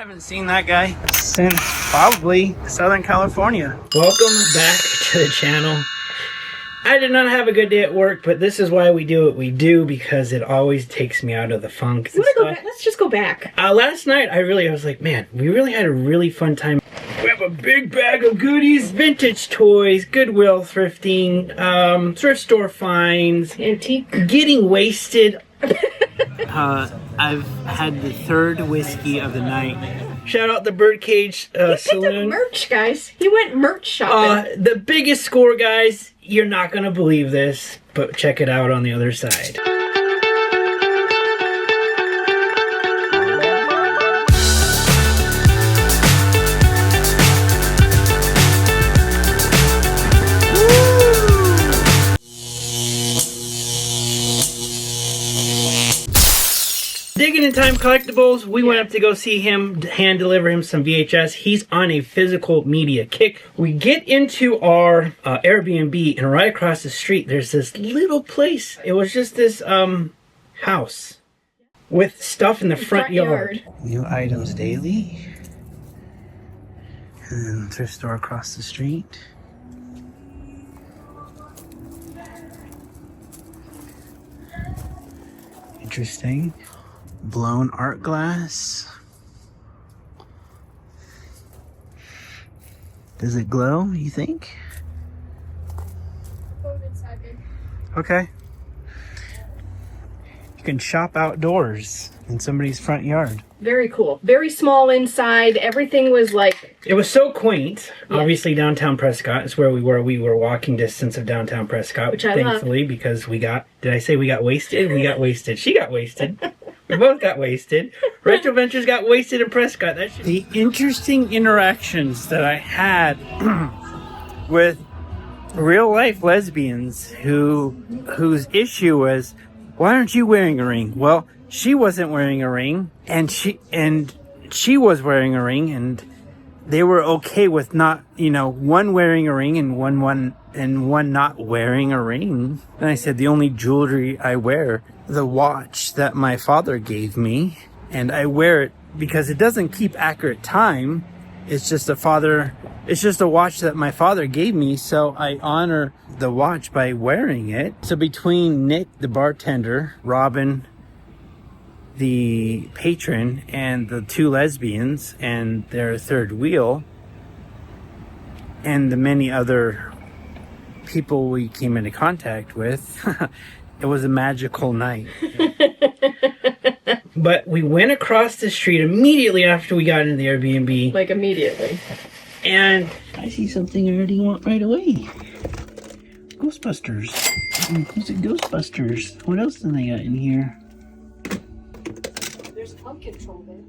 haven't seen that guy since probably Southern California. Welcome back to the channel. I did not have a good day at work, but this is why we do what we do, because it always takes me out of the funk. Let's just go back. Last night, I was like, man, we really had a really fun time. We have a big bag of goodies, vintage toys, Goodwill thrifting, thrift store finds, antique, getting wasted. I've had the third whiskey of the night. Shout out the Birdcage Saloon. Merch, guys. He went merch shopping. The biggest score, guys. You're not gonna believe this, but check it out on the other side. Digging in Time Collectibles, we went up to go see him, hand deliver him some VHS. He's on a physical media kick. We get into our Airbnb, and right across the street, there's this little place. It was just this house with stuff in the front yard. New items daily. And then thrift store across the street. Interesting. Blown art glass. Does it glow, you think? Okay. You can shop outdoors in somebody's front yard. Very cool. Very small inside. Everything was like... It was so quaint. Yeah. Obviously, downtown Prescott is where we were. We were walking distance of downtown Prescott. Which I thankfully, love. Because we got... Did I say we got wasted? We got wasted. She got wasted. We both got wasted. Retroventures got wasted in Prescott. The interesting interactions that I had with real life lesbians whose issue was, why aren't you wearing a ring? Well, she wasn't wearing a ring, and she was wearing a ring, and they were okay with not, one wearing a ring and one not wearing a ring. And I said, the only jewelry I wear, the watch that my father gave me, and I wear it because it doesn't keep accurate time. It's just a watch that my father gave me, so I honor the watch by wearing it. So between Nick, the bartender, Robin, the patron, and the two lesbians and their third wheel, and the many other people we came into contact with, it was a magical night. But we went across the street immediately after we got into the Airbnb. Like immediately. And I see something I already want right away. Ghostbusters. Who's it? Ghostbusters. What else do they got in here? There's a pumpkin troll there.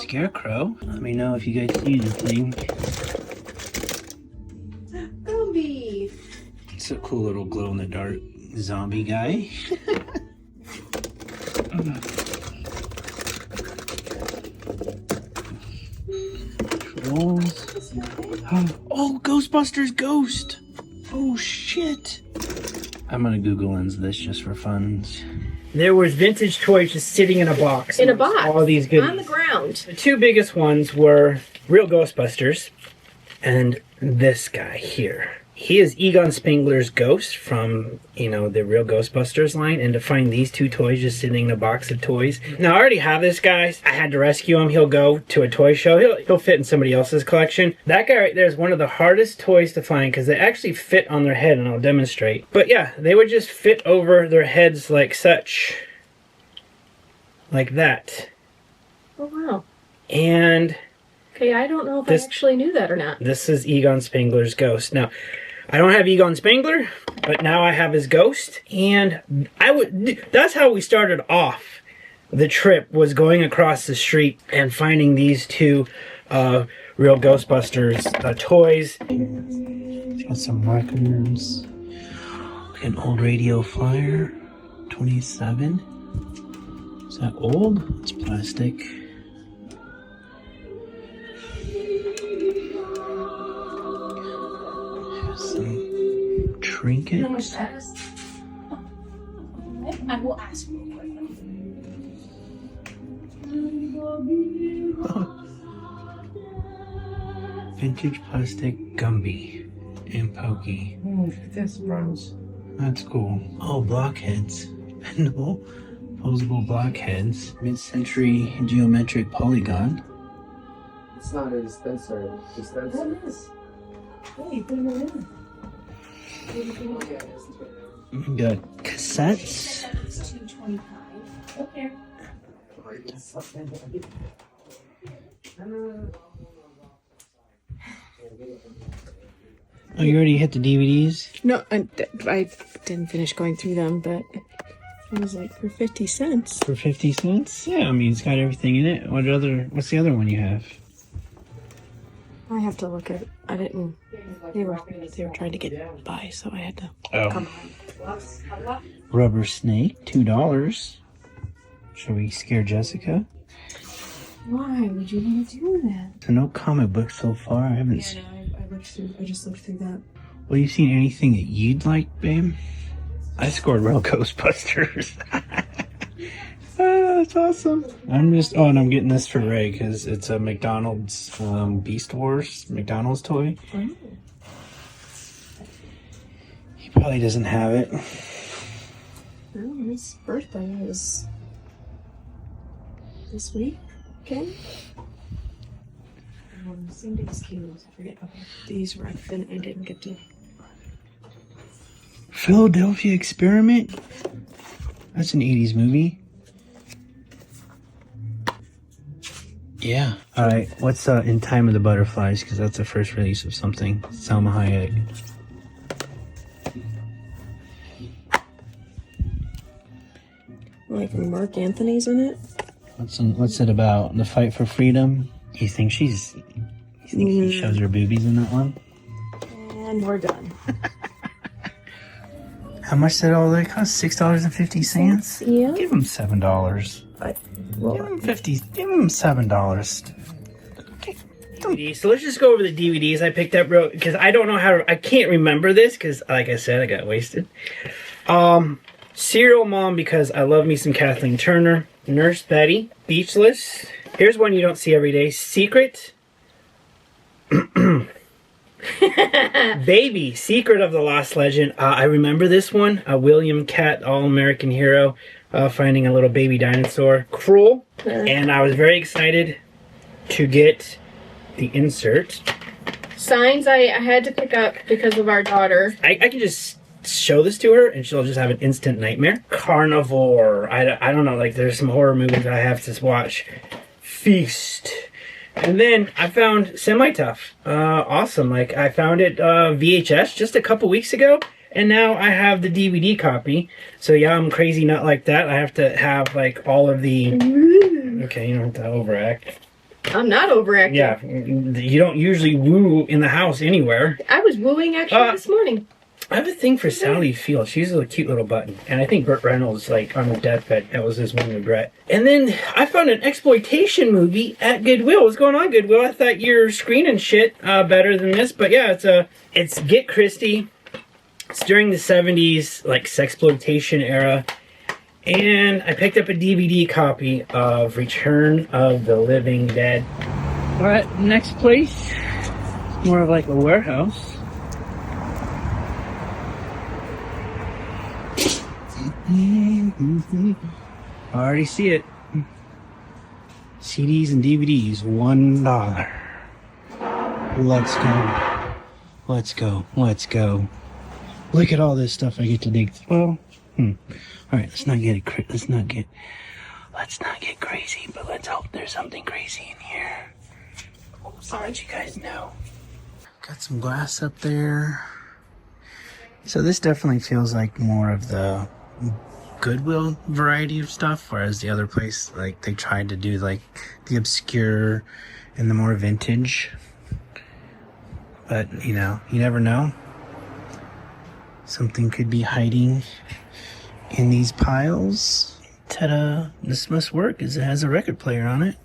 Scarecrow. Let me know if you guys see anything. Zombie. It's a cool little glow-in-the-dark zombie guy. Trolls. Oh, Ghostbusters Ghost! Oh shit! I'm gonna Google Lens this just for fun. There was vintage toys just sitting in a box. In a box. All these goodies. On the ground. The two biggest ones were real Ghostbusters and this guy here. He is Egon Spengler's ghost from, the real Ghostbusters line. And to find these two toys just sitting in a box of toys. Now, I already have this guy. I had to rescue him. He'll go to a toy show. He'll fit in somebody else's collection. That guy right there is one of the hardest toys to find because they actually fit on their head, and I'll demonstrate. But yeah, they would just fit over their heads like such. Like that. Oh, wow. And... Okay, I don't know if I actually knew that or not. This is Egon Spengler's ghost. Now, I don't have Egon Spengler, but now I have his ghost. And that's how we started off the trip, was going across the street and finding these two real Ghostbusters toys. It's got some markers. An old radio flyer. 27. Is that old? It's plastic. Some trinkets. I will ask you. Vintage plastic Gumby and Pokey. This bronze. That's cool. Oh, blockheads. No. Posable blockheads. Mid-century geometric polygon. It's not a dispenser. Dispenser. What is? Oh, you put it in. We got cassettes. It's $2.25. Okay. Oh, you already hit the DVDs? No, I didn't finish going through them, but it was like for 50 cents. For 50 cents? Yeah, I mean, it's got everything in it. What's the other one you have? I have to look at it. I didn't. They were trying to get by, so I had to come on. Rubber snake, $2. Shall we scare Jessica? Why would you want to do that? So no comic book so far. I haven't. Yeah, no, I just looked through that. Well, you seen anything that you'd like, babe? I scored Real Ghostbusters. That's awesome. And I'm getting this for Ray because it's a McDonald's Beast Wars McDonald's toy. Oh. He probably doesn't have it. Well, his birthday is this week. Okay. Same day as Kayla's. I forget. Okay. These were I didn't get to. Philadelphia Experiment. That's an 80s movie. Yeah. All right. What's In Time of the Butterflies? Because that's the first release of something. Salma Hayek. Like Mark Anthony's in it. What's it about? The fight for freedom? You think he shows her boobies in that one? And we're done. How much did all that cost? $6.50? Yeah. Give him $7. Give him $7. Okay. So let's just go over the DVDs I picked up because I don't know I can't remember this because, like I said, I got wasted. Serial Mom because I love me some Kathleen Turner. Nurse Betty. Beachless. Here's one you don't see every day. Secret. Baby, Secret of the Lost Legend. I remember this one. William Catt, All-American Hero, finding a little baby dinosaur. Cruel. And I was very excited to get the insert. Signs I had to pick up because of our daughter. I can just show this to her and she'll just have an instant nightmare. Carnivore. I don't know, like there's some horror movies I have to watch. Feast. And then I found Semi-Tough. Awesome. Like I found it VHS just a couple weeks ago. And now I have the DVD copy. So yeah, I'm crazy nut like that. I have to have like all of the... Okay, you don't have to overact. I'm not overacting. Yeah, you don't usually woo in the house anywhere. I was wooing actually this morning. I have a thing for Sally Field. She's a cute little button. And I think Burt Reynolds, like, on the deathbed, that was his one regret. And then I found an exploitation movie at Goodwill. What's going on, Goodwill? I thought you're screening shit better than this. But yeah, it's Get Christie. It's during the 70s, like, sexploitation era. And I picked up a DVD copy of Return of the Living Dead. All right, next place. More of like a warehouse. I already see it. CDs and DVDs, $1. Let's go. Let's go. Let's go. Look at all this stuff I get to dig. Well, all right. Let's not get crazy, but let's hope there's something crazy in here. I'll let you guys know. Got some glass up there. So this definitely feels like more of the Goodwill variety of stuff, whereas the other place, like, they tried to do like the obscure and the more vintage. But you know, you never know. Something could be hiding in these piles. Ta-da! This must work as it has a record player on it.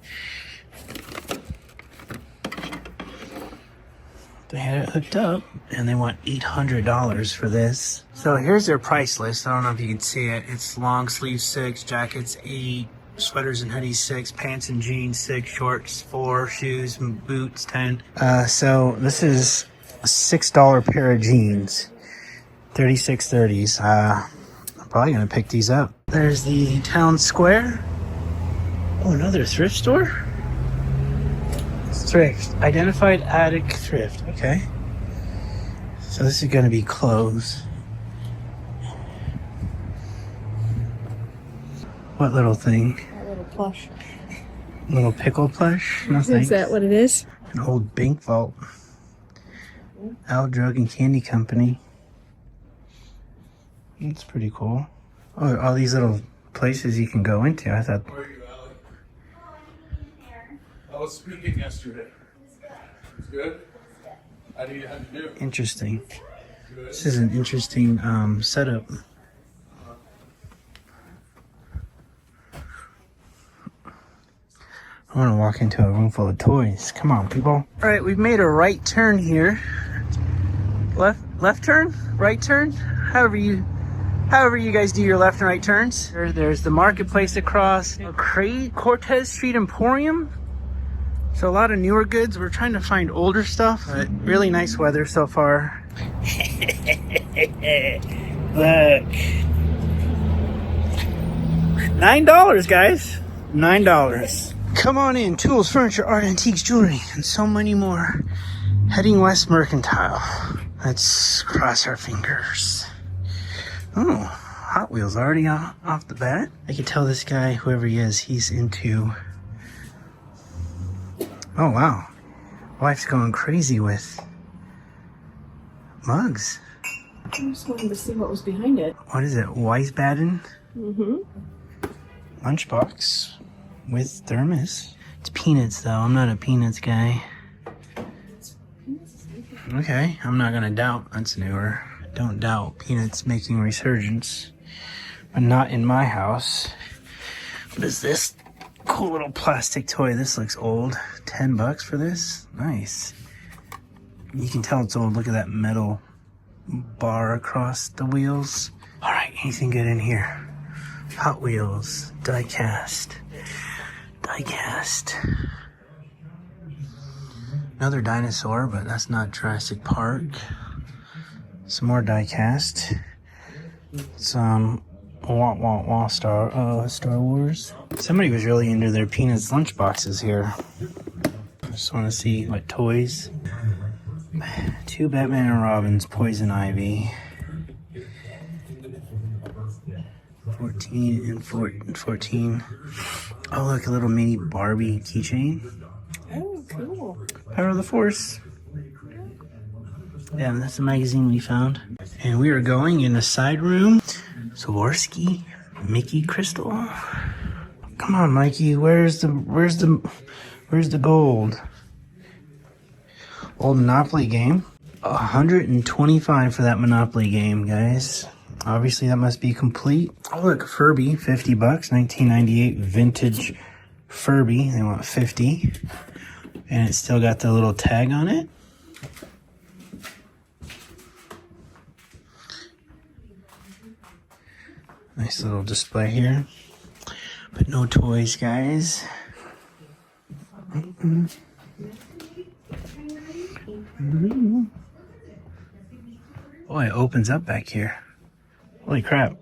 They had it hooked up, and they want $800 for this. So here's their price list. I don't know if you can see it. It's long sleeves 6, jackets 8, sweaters and hoodies 6, pants and jeans 6, shorts 4, shoes and boots 10. So this is a $6 pair of jeans, 36.30s. I'm probably gonna pick these up. There's the town square. Oh, another thrift store. Thrift, identified attic thrift. Okay, so this is going to be clothes. What little thing? A little plush. Little pickle plush? No thanks. Is that what it is? An old bank vault. Al Drug and Candy Company. That's pretty cool. Oh, all these little places you can go into. I thought. Where are you, Allie? I was speaking yesterday. It's good? How do you do? Interesting. This is an interesting setup. I want to walk into a room full of toys. Come on, people. All right, we've made a right turn here. Left turn? Right turn? However you guys do your left and right turns. There's the marketplace across. Cortez Street Emporium. So a lot of newer goods. We're trying to find older stuff, but really nice weather so far. Look. $9, guys. $9. Come on in. Tools, furniture, art, antiques, jewelry, and so many more. Heading west, Mercantile. Let's cross our fingers. Oh, Hot Wheels already off the bat. I can tell this guy, whoever he is, he's into... Oh, wow. Wife's going crazy with mugs. I just wanted to see what was behind it. What is it? Wiesbaden? Mm-hmm. Lunchbox with thermos. It's peanuts, though. I'm not a peanuts guy. Okay, I'm not going to doubt. That's newer. Don't doubt peanuts making resurgence. But not in my house. What is this? Cool little plastic toy. This looks old. $10 for this? Nice. You can tell it's old. Look at that metal bar across the wheels. All right, anything good in here? Hot Wheels, die-cast. Die-cast. Another dinosaur, but that's not Jurassic Park. Some more die-cast. Some Star Wars. Somebody was really into their Peanuts lunchboxes here. I just want to see what toys. 2 Batman and Robins, Poison Ivy. 14 and 14. Oh, look, a little mini Barbie keychain. Oh, cool. Power of the Force. Yeah, that's the magazine we found. And we are going in the side room. Swarovski, Mickey crystal. Come on, Mikey. Where's the gold? Old Monopoly game. $125 for that Monopoly game, guys. Obviously, that must be complete. Oh, look, Furby, $50, 1998 vintage Furby. They want $50, and it's still got the little tag on it. Nice little display here, but no toys, guys. Boy, it opens up back here. Holy crap.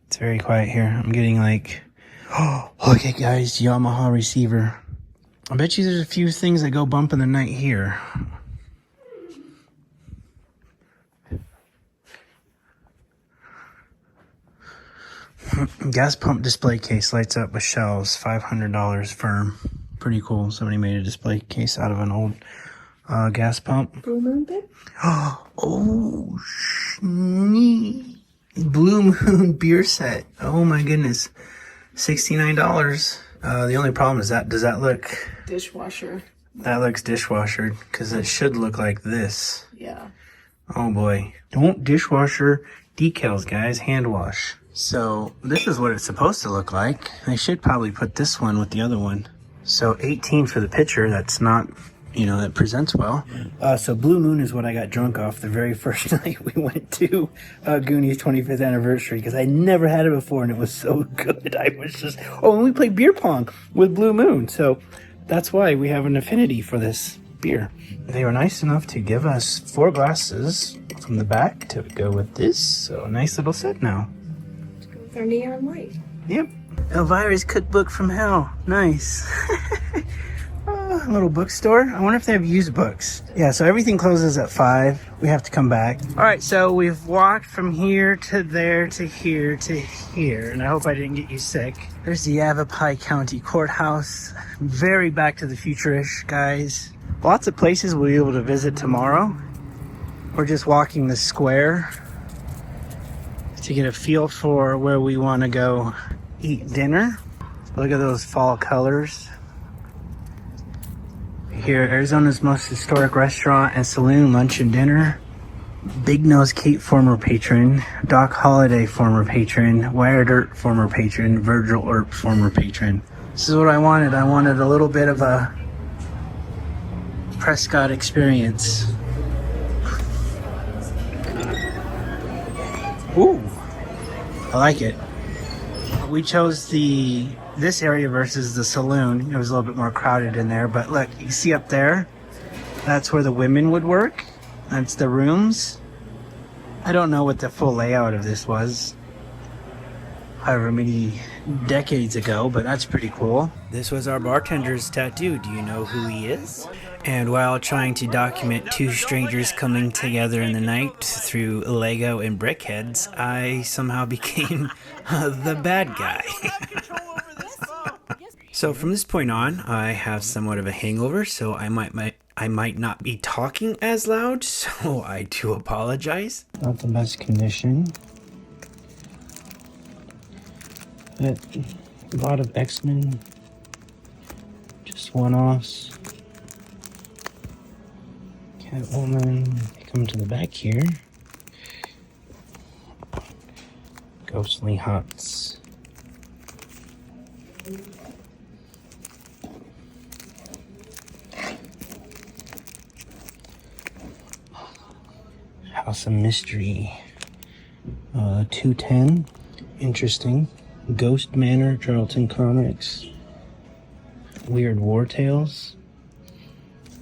It's very quiet here. I'm getting like, oh, look at guys, Yamaha receiver. I bet you there's a few things that go bump in the night here. Gas pump display case lights up with shelves, $500 firm. Pretty cool. Somebody made a display case out of an old gas pump. Blue Moon bit? Oh, neat. Blue Moon beer set. Oh my goodness. $69. The only problem is that, does that look... Dishwasher. That looks dishwasher, because it should look like this. Yeah. Oh boy. Don't dishwasher decals, guys. Hand wash. So this is what it's supposed to look like. I should probably put this one with the other one. So 18 for the picture. That's not, you know, that presents well. So Blue Moon is what I got drunk off the very first night we went to Goonies 25th anniversary, because I never had it before and it was so good. I was just, oh, and we played beer pong with Blue Moon. So that's why we have an affinity for this beer. They were nice enough to give us 4 glasses from the back to go with this. So a nice little set now. With our neon light. Yep. Elvira's Cookbook from Hell. Nice. Oh, a little bookstore. I wonder if they have used books. Yeah, so everything closes at 5. We have to come back. All right, so we've walked from here to there to here to here, and I hope I didn't get you sick. There's the Yavapai County Courthouse. Very Back to the Future-ish, guys. Lots of places we'll be able to visit tomorrow. We're just walking the square to get a feel for where we want to go eat dinner. Look at those fall colors. Here, Arizona's most historic restaurant and saloon, lunch and dinner. Big Nose Kate, former patron. Doc Holliday, former patron. Wired Earp, former patron. Virgil Earp, former patron. This is what I wanted. I wanted a little bit of a Prescott experience. Ooh, I like it. We chose this area versus the saloon. It was a little bit more crowded in there, but look, you see up there, that's where the women would work. That's the rooms. I don't know what the full layout of this was, however many decades ago, but that's pretty cool. This was our bartender's tattoo. Do you know who he is? And while trying to document 2 strangers coming together in the night through Lego and brickheads, I somehow became the bad guy. So from this point on, I have somewhat of a hangover, so I might not be talking as loud, so I do apologize. Not the best condition. But a lot of X-Men, just one-offs. Catwoman, come to the back here. Ghostly Huts. House of Mystery. 210. Interesting. Ghost Manor, Charlton Comics. Weird War Tales.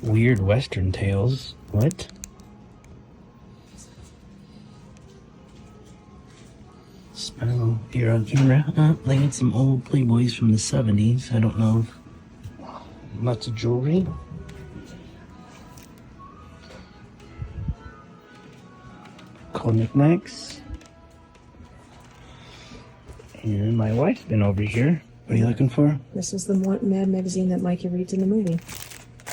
Weird Western Tales. What? Spell Bureau Camera. They had some old Playboys from the 70s. I don't know. Lots of jewelry. Cool knickknacks. And my wife's been over here. What are you looking for? This is the Mad magazine that Mikey reads in the movie.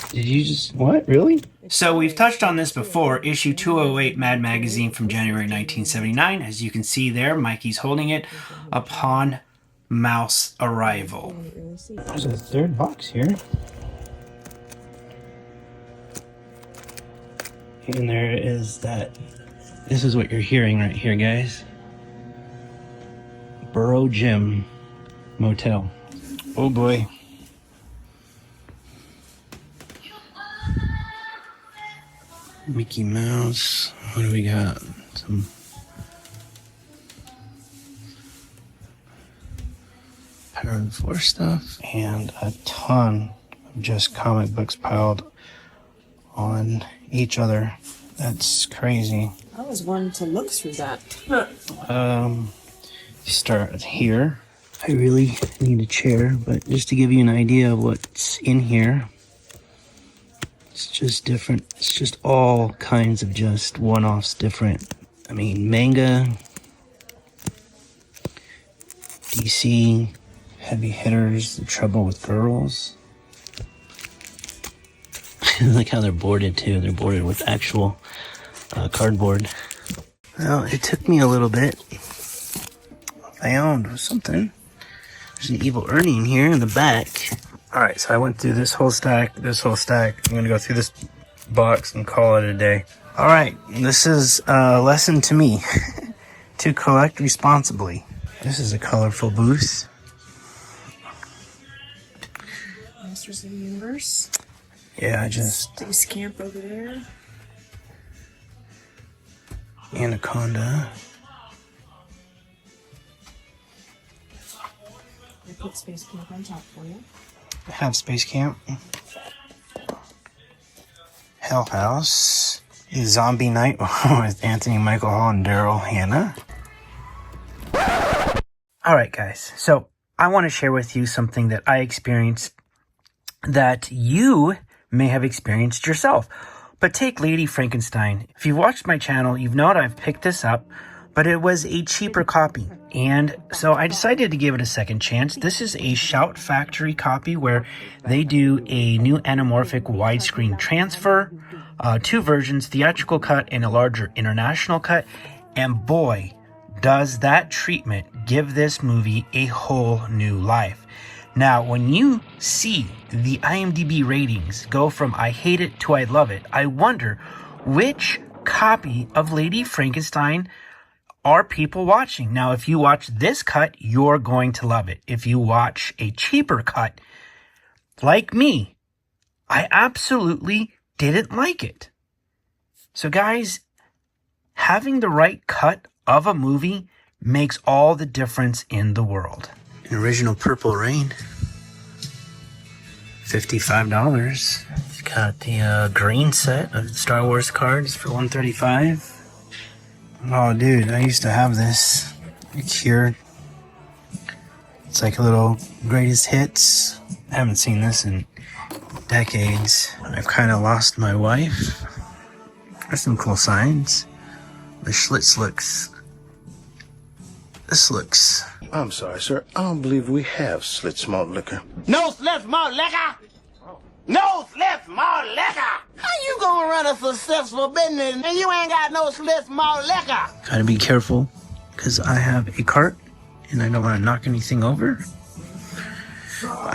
Did you just... What? Really? So we've touched on this before. Issue 208 Mad Magazine from January 1979. As you can see there, Mikey's holding it upon mouse arrival. There's a 3rd box here. And there is that... This is what you're hearing right here, guys. Burrow Gym Motel. Oh boy. Mickey Mouse. What do we got? Some Power of the Force stuff. And a ton of just comic books piled on each other. That's crazy. I was wanting to look through that. Start here. I really need a chair, but just to give you an idea of what's in here, it's just different. It's just all kinds of just one-offs different. I mean, manga, DC, heavy hitters, The Trouble with Girls. Look how they're boarded too. They're boarded with actual cardboard. Well, it took me a little bit. I owned something. There's an Evil Ernie in here in the back. Alright, so I went through this whole stack, this whole stack. I'm gonna go through this box and call it a day. Alright, this is a lesson to me to collect responsibly. This is a colorful booth. Masters of the Universe. Yeah, I just... Space Camp over there. Anaconda. I put Space Camp on top for you. I have Space Camp. Hell House. Zombie Night with Anthony Michael Hall and Daryl Hannah. Alright guys, so I want to share with you something that I experienced that you may have experienced yourself. But take Lady Frankenstein. If you've watched my channel, you've known I've picked this up, but it was a cheaper copy. And so I decided to give it a second chance. This is a Shout Factory copy where they do a new anamorphic widescreen transfer, 2 versions, theatrical cut and a larger international cut. And boy, does that treatment give this movie a whole new life. Now, when you see the IMDb ratings go from I hate it to I love it, I wonder which copy of Lady Frankenstein are people watching. Now, if you watch this cut, you're going to love it. If you watch a cheaper cut, like me, I absolutely didn't like it. So guys, having the right cut of a movie makes all the difference in the world. An original Purple Rain, $55. It's got the green set of Star Wars cards for $135. Oh, dude, I used to have this. It's here. It's like a little greatest hits. I haven't seen this in decades. I've kind of lost my wife. There's some cool signs. The Schlitz looks. This looks. I'm sorry, sir. I don't believe we have Schlitz malt liquor. No Schlitz malt liquor! No Schlitz malt liquor! How you gonna run a successful business and you ain't got no Schlitz malt liquor? Gotta be careful, because I have a cart and I don't want to knock anything over.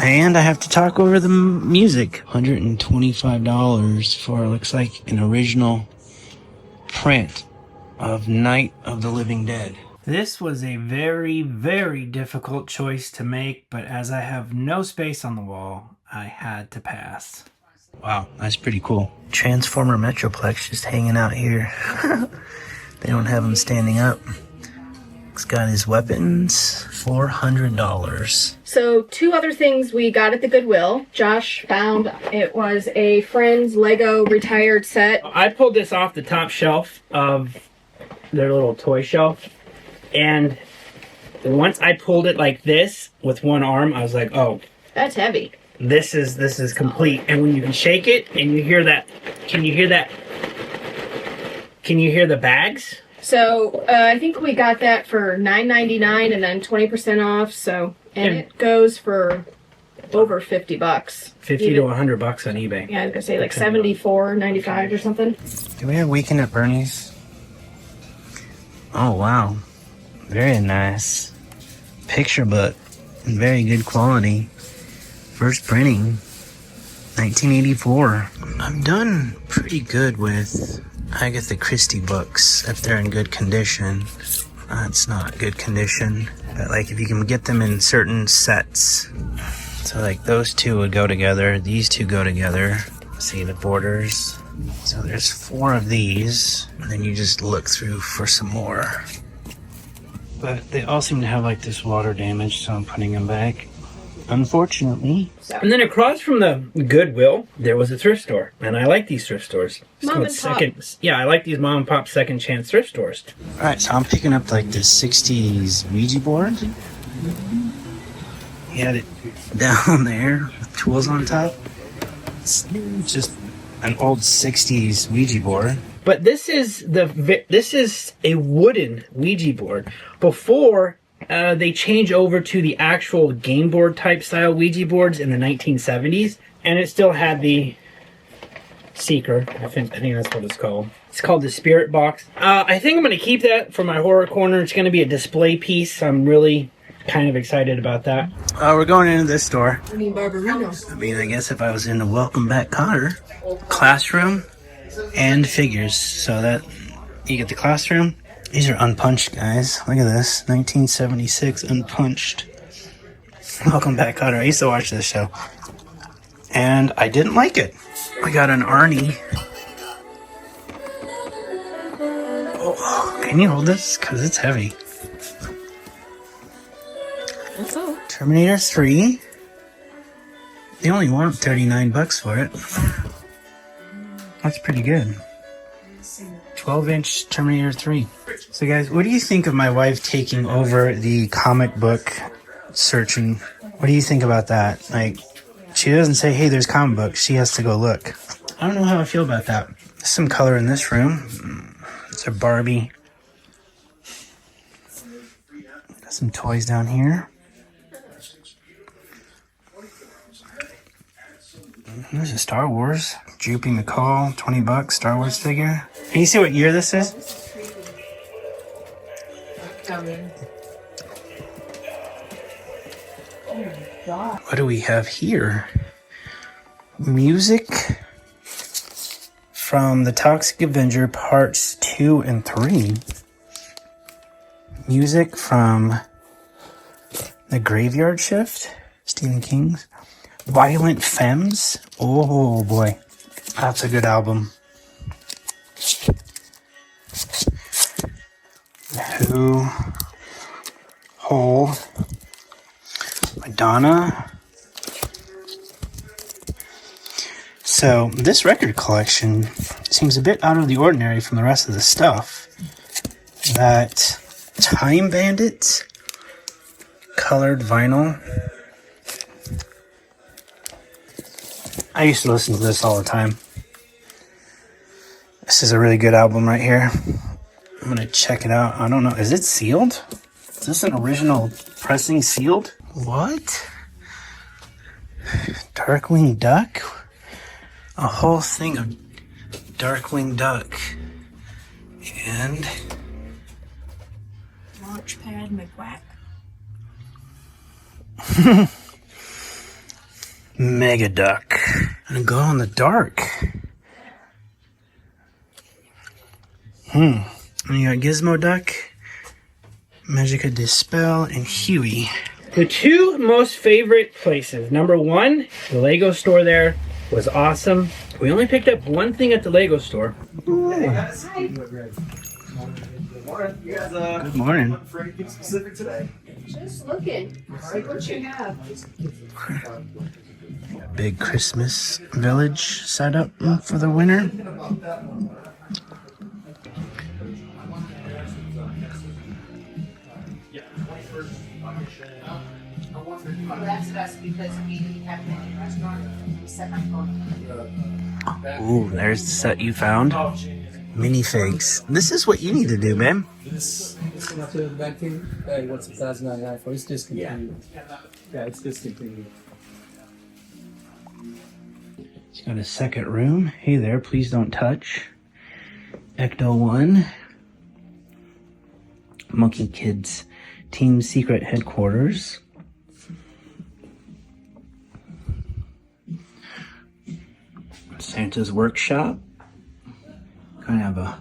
And I have to talk over the music. $125 for, looks like, an original print of Night of the Living Dead. This was a very, very difficult choice to make, but as I have no space on the wall, I had to pass. Wow, that's pretty cool. Transformer Metroplex just hanging out here. They don't have him standing up. He's got his weapons, $400. So 2 other things we got at the Goodwill. Josh found it was a friend's Lego retired set. I pulled this off the top shelf of their little toy shelf. And once I pulled it like this with one arm, I was like, oh. That's heavy. This is complete. And when you can shake it and you hear that, can you hear that? Can you hear the bags? So I think we got that for $9.99 and then 20% off. So and it goes for over $50. $50 to $100 on eBay. Yeah, I was gonna say like $74.95 or something. Do we have Weekend at Bernie's? Oh wow, very nice. Picture book, in very good quality. First printing, 1984. I'm done pretty good with Agatha Christie books if they're in good condition. It's not good condition, but like if you can get them in certain sets. So like those 2 would go together, these 2 go together. See the borders. So there's 4 of these, and then you just look through for some more. But they all seem to have like this water damage, so I'm putting them back, unfortunately. And then across from the Goodwill, there was a thrift store, and I like these thrift stores. Mom and pop. Yeah, I like these mom and pop second chance thrift stores. All right, so I'm picking up like this 60s Ouija board. He had it down there with tools on top. It's just an old 60s Ouija board. But this is a wooden Ouija board. Before they change over to the actual game board type style Ouija boards in the 1970s, and it still had the seeker. I think that's what it's called. It's called the Spirit Box. I think I'm going to keep that for my horror corner. It's going to be a display piece. I'm really kind of excited about that. We're going into this store. I mean, Barbarino. I mean, I guess if I was in a Welcome Back Cotter, classroom and figures, so that you get the classroom These are unpunched, guys. Look at this. 1976 unpunched. Welcome back, Cutter. I used to watch this show. And I didn't like it. We got an Arnie. Oh, can you hold this? Because it's heavy. Terminator 3. They only want $39 for it. That's pretty good. 12-inch Terminator 3. So guys, what do you think of my wife taking over the comic book searching? What do you think about that? Like, she doesn't say, hey, there's comic books. She has to go look. I don't know how I feel about that. There's some color in this room. It's a Barbie. Got some toys down here. There's a Star Wars. Droopy McCall, $20, Star Wars figure. Can you see what year this is? What do we have here? Music from The Toxic Avenger Parts 2 and 3. Music from The Graveyard Shift, Stephen King's. Violent Femmes. Oh boy, that's a good album. Who? Hole. Madonna. So this record collection seems a bit out of the ordinary from the rest of the stuff. That Time Bandits colored vinyl. I used to listen to this all the time. This is a really good album right here. I'm gonna check it out. I don't know, is it sealed? Is this an original pressing sealed? What? Darkwing Duck? A whole thing of Darkwing Duck. And Launchpad McWhack. Mega Duck. And glow in the dark. And you got Gizmo Duck, Magica Dispel, and Huey. The two most favorite places. Number one, the Lego store there was awesome. We only picked up one thing at the Lego store. Hey guys. Good morning. You guys, Good morning. for anything specific today? Just looking. See what you have. Big Christmas village set up for the winter. Ooh, there's the set you found. Minifigs. This is what you need to do, man. This not the back thing. Hey, what's the $1,099 for? It's discontinued. Yeah, it's discontinued. It's got a second room. Hey there, please don't touch. Ecto 1. Monkey Kids Team Secret Headquarters. Santa's Workshop. Kind of a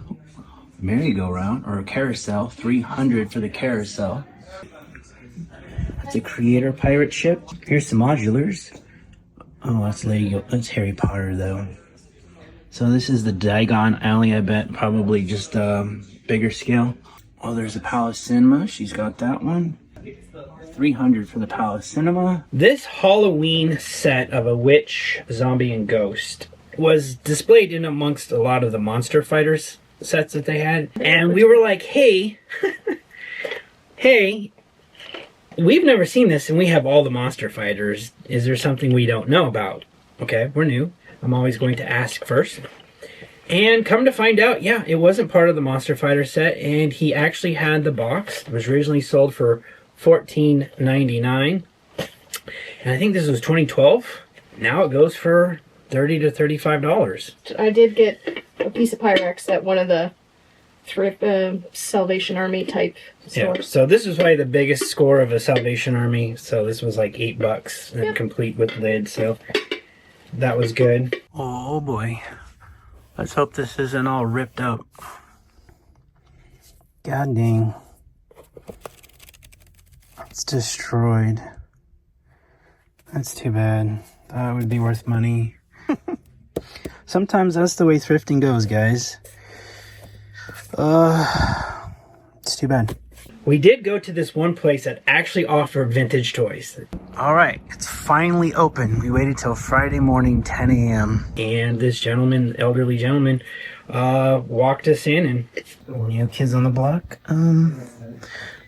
merry-go-round or a carousel. $300 for the carousel. That's a Creator pirate ship. Here's some modulars. Oh, that's Lego. That's Harry Potter, though. So this is the Diagon Alley, I bet. Probably just bigger scale. Oh, there's a Palace Cinema. She's got that one. $300 for the Palace Cinema. This Halloween set of a witch, zombie, and ghost was displayed in amongst a lot of the Monster Fighters sets that they had. And we were like, hey, hey, we've never seen this and we have all the Monster Fighters. Is there something we don't know about? Okay, we're new. I'm always going to ask first. And come to find out, yeah, it wasn't part of the Monster Fighter set, and he actually had the box. It was originally sold for $14.99. And I think this was 2012. Now it goes for $30 to $35. I did get a piece of Pyrex at one of the Thrift Salvation Army type stores. Yeah, so this was probably the biggest score of a Salvation Army. So this was like $8 and complete with lid. So that was good. Oh boy. Let's hope this isn't all ripped up. God dang. It's destroyed. That's too bad. That would be worth money. Sometimes that's the way thrifting goes, guys. It's too bad. We did go to this one place that actually offered vintage toys. All right, it's finally open. We waited till Friday morning, 10 a.m. And this gentleman, elderly gentleman, walked us in, and new kids on the block.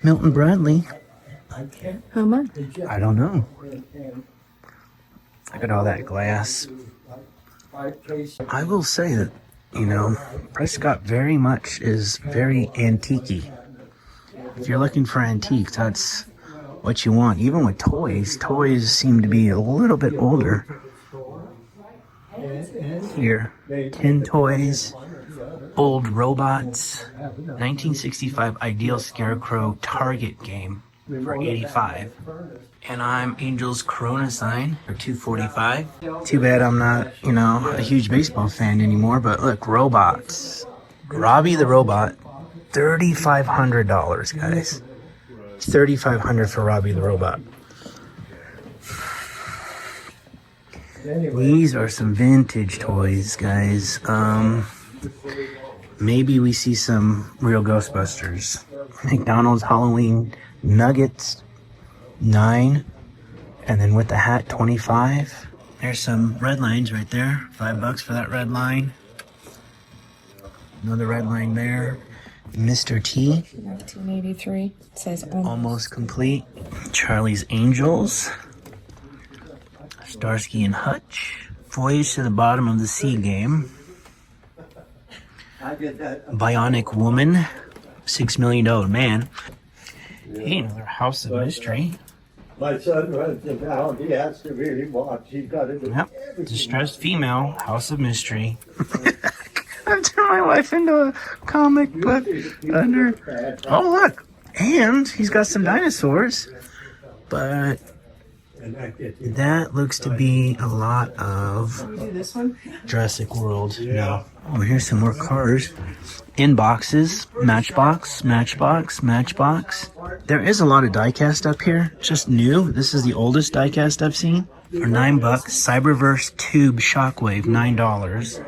Milton Bradley. How much? I don't know. Look at all that glass. I will say that, you know, Prescott very much is very antique-y. If you're looking for antiques, that's what you want. Even with toys, toys seem to be a little bit older. Here, 10 toys, old robots, 1965 Ideal Scarecrow Target game for $85. And I'm Angel's Corona sign for $245. Too bad I'm not, you know, a huge baseball fan anymore, but look, robots. Robbie the Robot, $3,500, guys. $3,500 for Robbie the Robot. These are some vintage toys, guys. Maybe we see some real Ghostbusters. McDonald's Halloween Nuggets, $9, and then with the hat, $25. There's some red lines right there. $5 for that red line. Another red line there. Mr. T. 1983. It says almost complete. Charlie's Angels. Starsky and Hutch. Voyage to the Bottom of the Sea game. Bionic Woman. $6 Million Man. Hey, another House of Mystery. My son runs it down. He has to really watch. He's got to do Yep. Distressed Female, House of Mystery. I turned my wife into a comic book under. Oh, look. And he's got some dinosaurs. But that looks to be a lot of Jurassic World. No. Oh, here's some more cars. In boxes. Matchbox. There is a lot of diecast up here. Just new. This is the oldest diecast I've seen. For $9. Cyberverse Tube Shockwave, $9.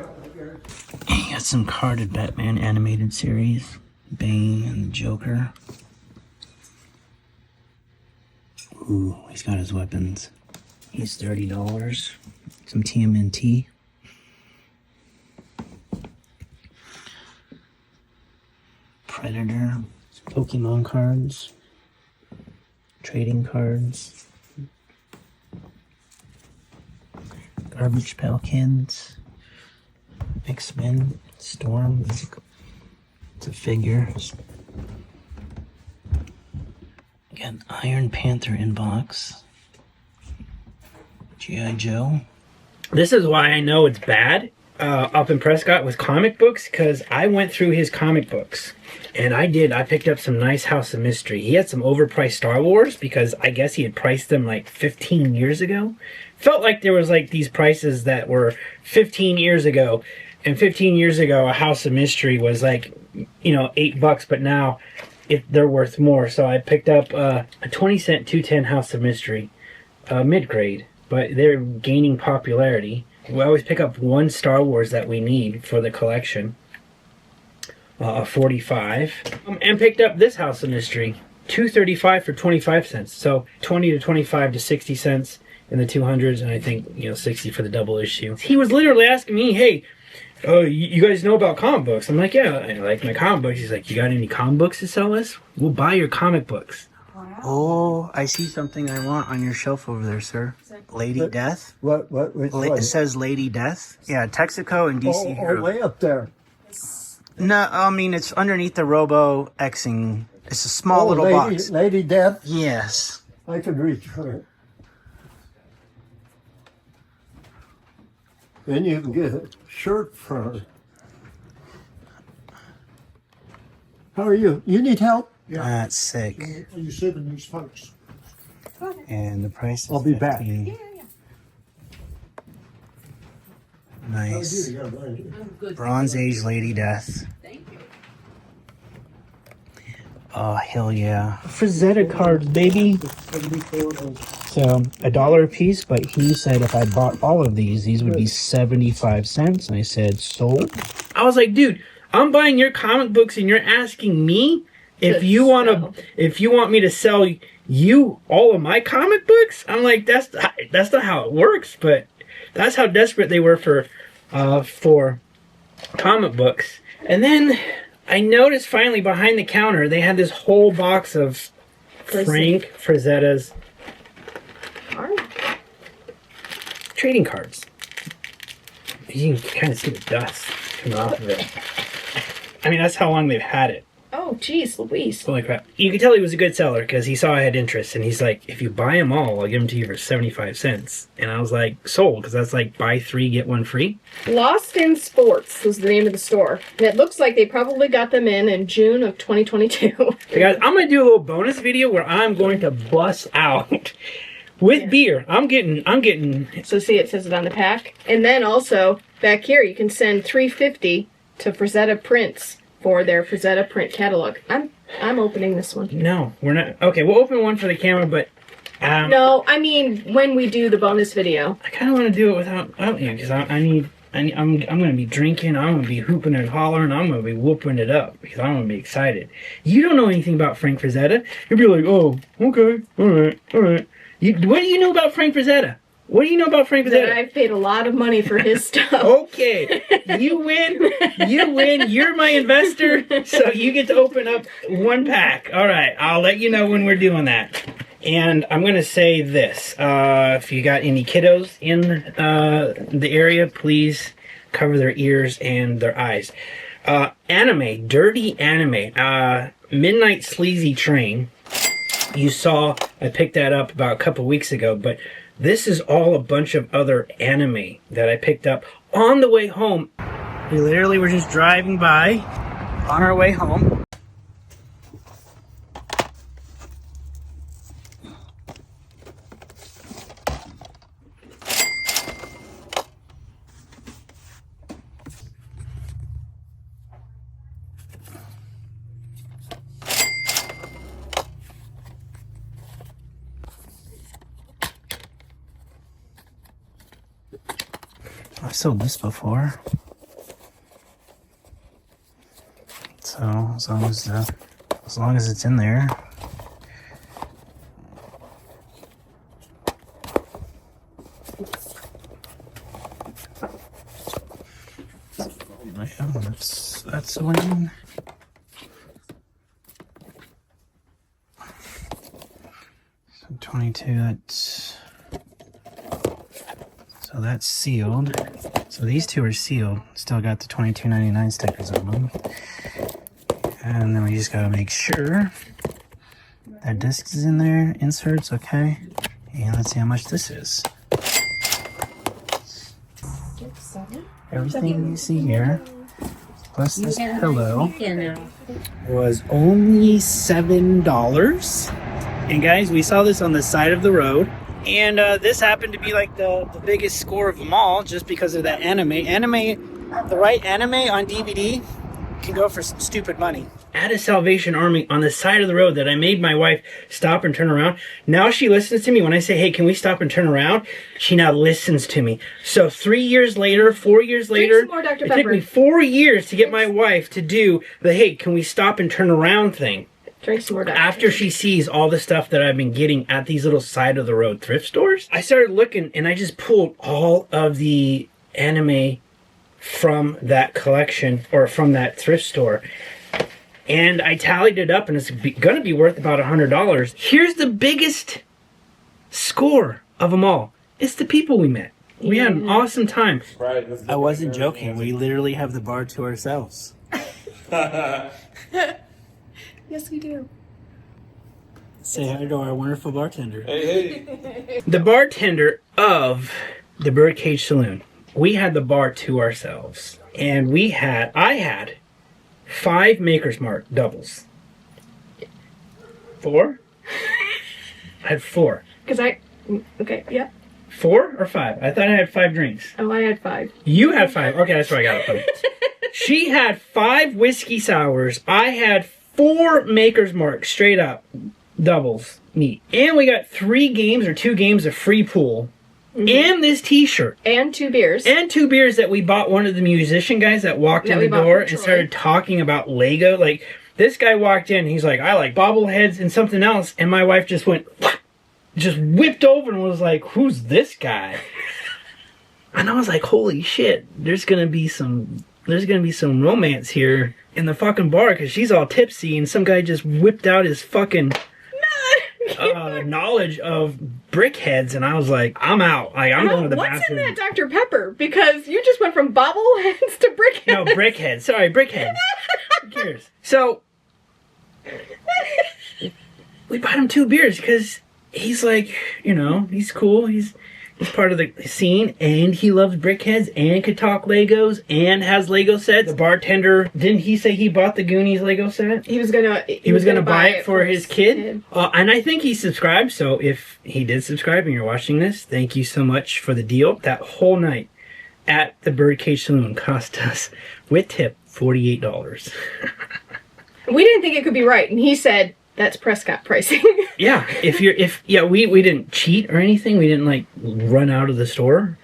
You got some carded Batman animated series. Bane and the Joker. Ooh, he's got his weapons. He's $30. Some TMNT. Predator. Pokemon cards. Trading cards. Garbage Pail Kids. X-Men. Storm. It's a figure. Got Iron Panther in box. G.I. Joe. This is why I know it's bad up in Prescott with comic books, because I went through his comic books. And I picked up some nice House of Mystery. He had some overpriced Star Wars because I guess he had priced them like 15 years ago. Felt like there was like these prices that were 15 years ago. And 15 years ago, a House of Mystery was like, you know, $8, but now they're worth more. So I picked up a 20-cent 210 House of Mystery, mid-grade, but they're gaining popularity. We always pick up one Star Wars that we need for the collection, $45, and picked up this House of Mystery, $235 for 25 cents. So 20 to 25 to 60 cents in the 200s, and I think, you know, 60 for the double issue. He was literally asking me, hey, oh, you guys know about comic books? I'm like, yeah, I like my comic books. He's like, you got any comic books to sell us? We'll buy your comic books. Wow. Oh, I see something I want on your shelf over there, sir. Lady Death. What? It says Lady Death. Yeah, Texaco and DC Hero. Oh, way up there. No, I mean, it's underneath the Robo Xing. It's a small little box. Lady Death? Yes. I could reach for it. Then you can get a shirt for her. How are you? You need help? Yeah. That's sick. Are you saving these folks? And the price is I'll be back. Yeah. Nice. Bronze Age Lady Death. Thank you. Oh, hell yeah. Frazetta cards, baby. So, $1 a piece, but he said if I bought all of these would be 75 cents. And I said, sold. I was like, dude, I'm buying your comic books and you're asking me if you want me to sell you all of my comic books? I'm like, that's not how it works, but that's how desperate they were for comic books. And then I noticed finally behind the counter they had this whole box of Frank Frazetta's trading cards. You can kind of see the dust coming off of it. I mean, that's how long they've had it. Oh, geez, Louise. Holy crap. You could tell he was a good seller because he saw I had interest, and he's like, if you buy them all, I'll give them to you for 75 cents. And I was like, sold, because that's like buy 3, get 1 free. Lost in Sports was the name of the store. And it looks like they probably got them in June of 2022. Hey guys, I'm going to do a little bonus video where I'm going to bust out with beer. I'm getting. So see, it says it on the pack. And then also, back here, you can send $3.50 to Frazetta Prints for their Frazetta print catalog. I'm opening this one. No, we're not. Okay, we'll open one for the camera, but no, I mean when we do the bonus video. I kind of want to do it without you because I'm going to be drinking. I'm going to be hooping and hollering. I'm going to be whooping it up because I'm going to be excited. You don't know anything about Frank Frazetta. You'll be like, oh, okay, all right. What do you know about Frank Frazetta? What do you know about Frank Frazetta? That I've paid a lot of money for his stuff. Okay, you win. You're my investor, so you get to open up 1 pack. All right, I'll let you know when we're doing that. And I'm going to say this. If you got any kiddos in the area, please cover their ears and their eyes. Anime, dirty anime. Midnight Sleazy Train. You saw I picked that up about a couple weeks ago, but this is all a bunch of other anime that I picked up on the way home. We literally were just driving by on our way home. I've sold this before, so as long as it's in there. That's the one. So 22. So that's sealed. So these two are sealed. Still got the $22.99 stickers on them. And then we just gotta make sure that disc is in there. Inserts, okay. And let's see how much this is. Everything you see here, plus this pillow, was only $7. And guys, we saw this on the side of the road. And this happened to be like the biggest score of them all just because of that anime. The right anime on DVD can go for some stupid money. At a Salvation Army on the side of the road that I made my wife stop and turn around. Now she listens to me when I say, hey, can we stop and turn around? She now listens to me. So 3 years later, 4 years later, it took me 4 years to get my wife to do the, hey, can we stop and turn around thing. Drink some more Dr. After she sees all the stuff that I've been getting at these little side of the road thrift stores, I started looking and I just pulled all of the anime from that collection or from that thrift store. And I tallied it up and it's going to be worth about $100. Here's the biggest score of them all. It's the people we met. We had an awesome time. I wasn't joking. We literally have the bar to ourselves. Yes, we do. Say hi to our wonderful bartender. Hey. The bartender of the Birdcage Saloon. We had the bar to ourselves. And I had 5 Maker's Mark doubles. 4? I had 4. Okay, yeah. 4 or 5? I thought I had 5 drinks. Oh, I had 5. You had 5. Okay, that's where I got it from. She had 5 whiskey sours. I had 4 Maker's Mark straight up doubles meat. And we got 3 games or 2 games of free pool. And this t-shirt. And 2 beers. And 2 beers that we bought one of the musician guys that walked in the door and started talking about Lego. Like, this guy walked in, he's like, I like bobbleheads and something else. And my wife just went, just whipped over and was like, who's this guy? And I was like, holy shit, there's gonna be some romance here in the fucking bar, because she's all tipsy and some guy just whipped out his fucking knowledge of brickheads, and I was like, I'm out. Like, I'm going to the bathroom. What's in that Dr. Pepper? Because you just went from bobbleheads to brickheads. No, brickheads. Sorry, brickheads. Who cares? So, we bought him 2 beers because he's like, you know, he's cool. He's part of the scene, and he loves brickheads and could talk Legos and has Lego sets. The bartender, didn't he say he bought the Goonies Lego set? He was gonna buy it for his kid. And I think he subscribed, so if he did subscribe and you're watching this, thank you so much for the deal. That whole night at the Birdcage Saloon cost us, with tip, $48. We didn't think it could be right, and he said, that's Prescott pricing. Yeah, we didn't cheat or anything. We didn't like run out of the store.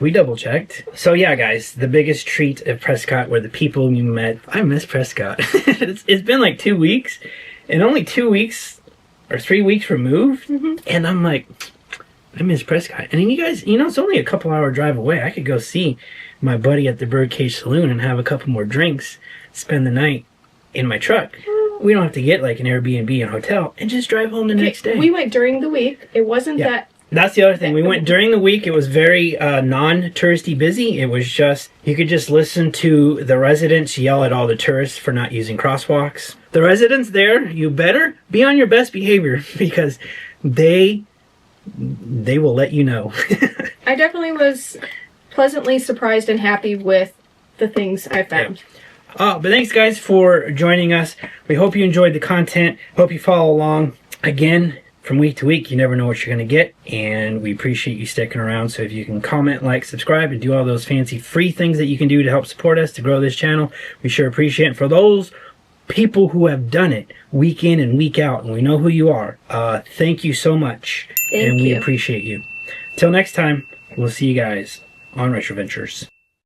We double checked. So yeah, guys, the biggest treat at Prescott were the people you met. I miss Prescott. It's been like 2 weeks, and only 2 weeks or 3 weeks removed, and I'm like, I miss Prescott. And then you guys, you know, it's only a couple hour drive away. I could go see my buddy at the Birdcage Saloon and have a couple more drinks, spend the night in my truck. We don't have to get like an Airbnb and hotel and just drive home the next day. We went during the week. It wasn't that. That's the other thing. We went during the week. It was very non-touristy busy. It was just, you could just listen to the residents yell at all the tourists for not using crosswalks. The residents there, you better be on your best behavior, because they will let you know. I definitely was pleasantly surprised and happy with the things I found. Yeah. But thanks, guys, for joining us. We hope you enjoyed the content. Hope you follow along. Again, from week to week, you never know what you're going to get, and we appreciate you sticking around. So if you can comment, like, subscribe, and do all those fancy free things that you can do to help support us to grow this channel, we sure appreciate it. And for those people who have done it week in and week out, and we know who you are, thank you so much. Thank you. We appreciate you. Till next time, we'll see you guys on Retroventures.